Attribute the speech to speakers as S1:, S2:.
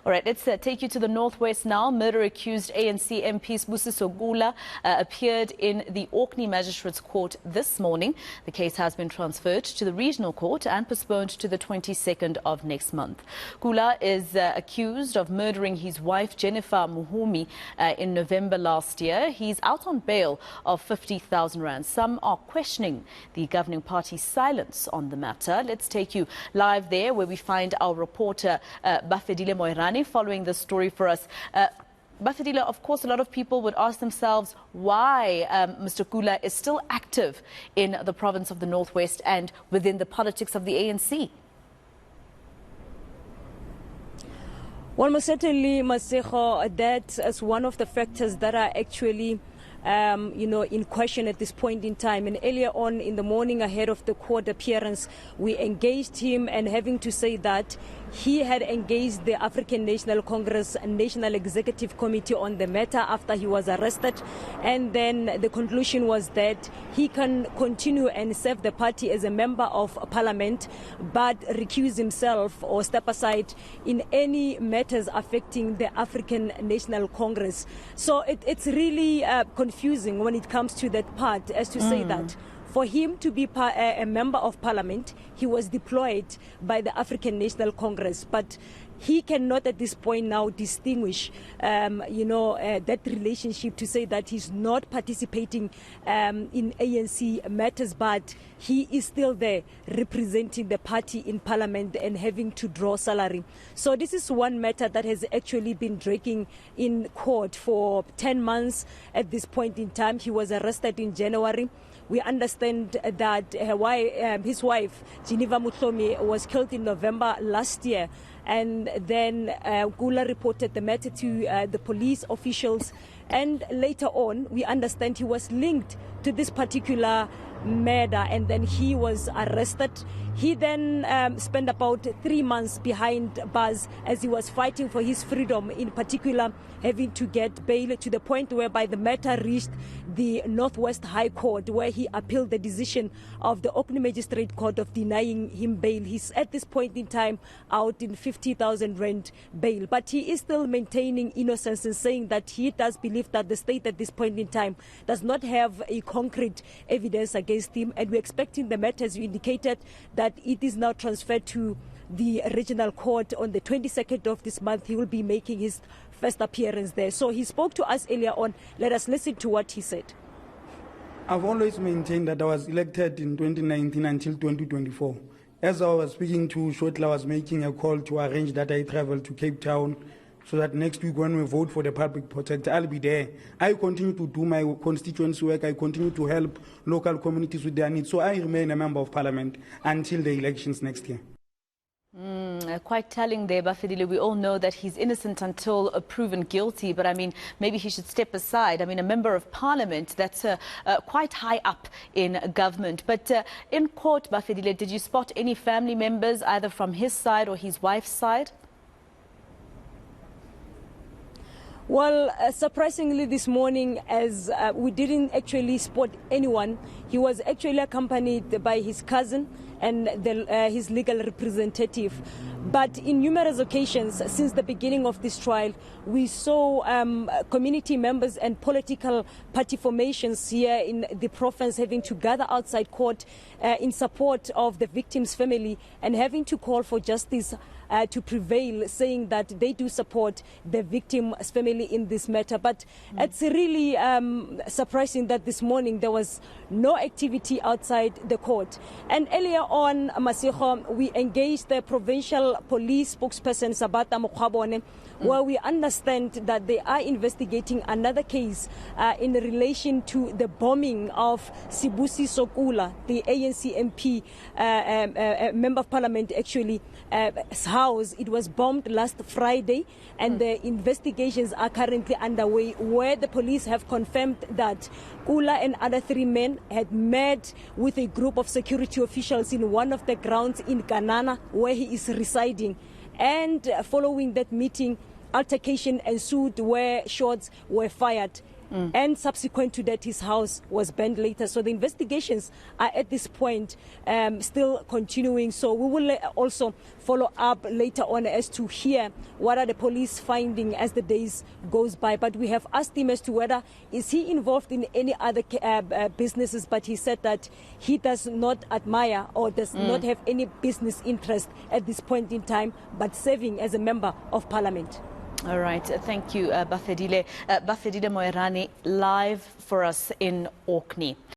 S1: All right, let's take you to the northwest now. Murder-accused ANC MP Sibusiso Kula appeared in the Orkney Magistrate's Court this morning. The case has been transferred to the regional court and postponed to the 22nd of next month. Kula is accused of murdering his wife Jennifer Muhumi in November last year. He's out on bail of 50,000 rand. Some are questioning the governing party's silence on the matter. Let's take you live there where we find our reporter Bafedile Moerane following this story for us. Bafedile, of course, a lot of people would ask themselves why Mr. Kula is still active in the province of the Northwest and within the politics of the ANC.
S2: Well, most certainly, Masejo, that is one of the factors that are actually in question at this point in time. And earlier on in the morning, ahead of the court appearance, we engaged him, and having to say that he had engaged the African National Congress National Executive Committee on the matter after he was arrested. And then the conclusion was that he can continue and serve the party as a member of parliament, but recuse himself or step aside in any matters affecting the African National Congress. So it's really confusing when it comes to that part, as to say that for him to be a member of parliament, he was deployed by the African National Congress, but he cannot at this point now distinguish, that relationship to say that he's not participating in ANC matters, but he is still there representing the party in parliament and having to draw salary. So this is one matter that has actually been dragging in court for 10 months at this point in time. He was arrested in January. We understand that his wife, Geneva Mutlomi, was killed in November last year. And then Kula reported the matter to the police officials. And later on, we understand he was linked to this particular murder, and then he was arrested. He then spent about 3 months behind bars as he was fighting for his freedom, in particular having to get bail, to the point whereby the matter reached the Northwest High Court, where he appealed the decision of the Orkney Magistrate Court of denying him bail. He's at this point in time out in 50,000 rand bail, but he is still maintaining innocence and saying that he does believe that the state at this point in time does not have a concrete evidence against him, and we're expecting the matter, as you indicated, that it is now transferred to the regional court on the 22nd of this month. He will be making his first appearance there. So he spoke to us earlier on. Let us listen to what he said.
S3: I've always maintained that I was elected in 2019 until 2024. As I was speaking to shortly, I was making a call to arrange that I travel to Cape Town, so that next week when we vote for the public protector, I'll be there. I continue to do my constituency work. I continue to help local communities with their needs. So I remain a member of parliament until the elections next year.
S1: Quite telling there, Bafedile. We all know that he's innocent until proven guilty, but I mean, maybe he should step aside. I mean, a member of parliament, that's quite high up in government. But in court, Bafedile, did you spot any family members, either from his side or his wife's side?
S2: Well, surprisingly this morning, as we didn't actually spot anyone, he was actually accompanied by his cousin and his legal representative. But in numerous occasions since the beginning of this trial, we saw community members and political party formations here in the province having to gather outside court in support of the victim's family and having to call for justice to prevail, saying that they do support the victim's family in this matter. But it's really surprising that this morning there was no activity outside the court. And earlier on, Masejo, we engaged the provincial police spokesperson, Sabata Mokwabone, where we understand that they are investigating another case in relation to the bombing of Sibusiso Kula, the ANC MP member of parliament, actually, house. It was bombed last Friday, and the investigations are currently underway, where the police have confirmed that Kula and other 3 men had met with a group of security officials in one of the grounds in Kanana, where he is residing. And following that meeting, altercation ensued where shots were fired. And subsequent to that, his house was burned later. So the investigations are at this point still continuing. So we will also follow up later on as to hear what are the police finding as the days goes by. But we have asked him as to whether is he involved in any other businesses, but he said that he does not admire or does not have any business interest at this point in time, but serving as a member of parliament.
S1: All right. Bafedile Moerane, live for us in Orkney.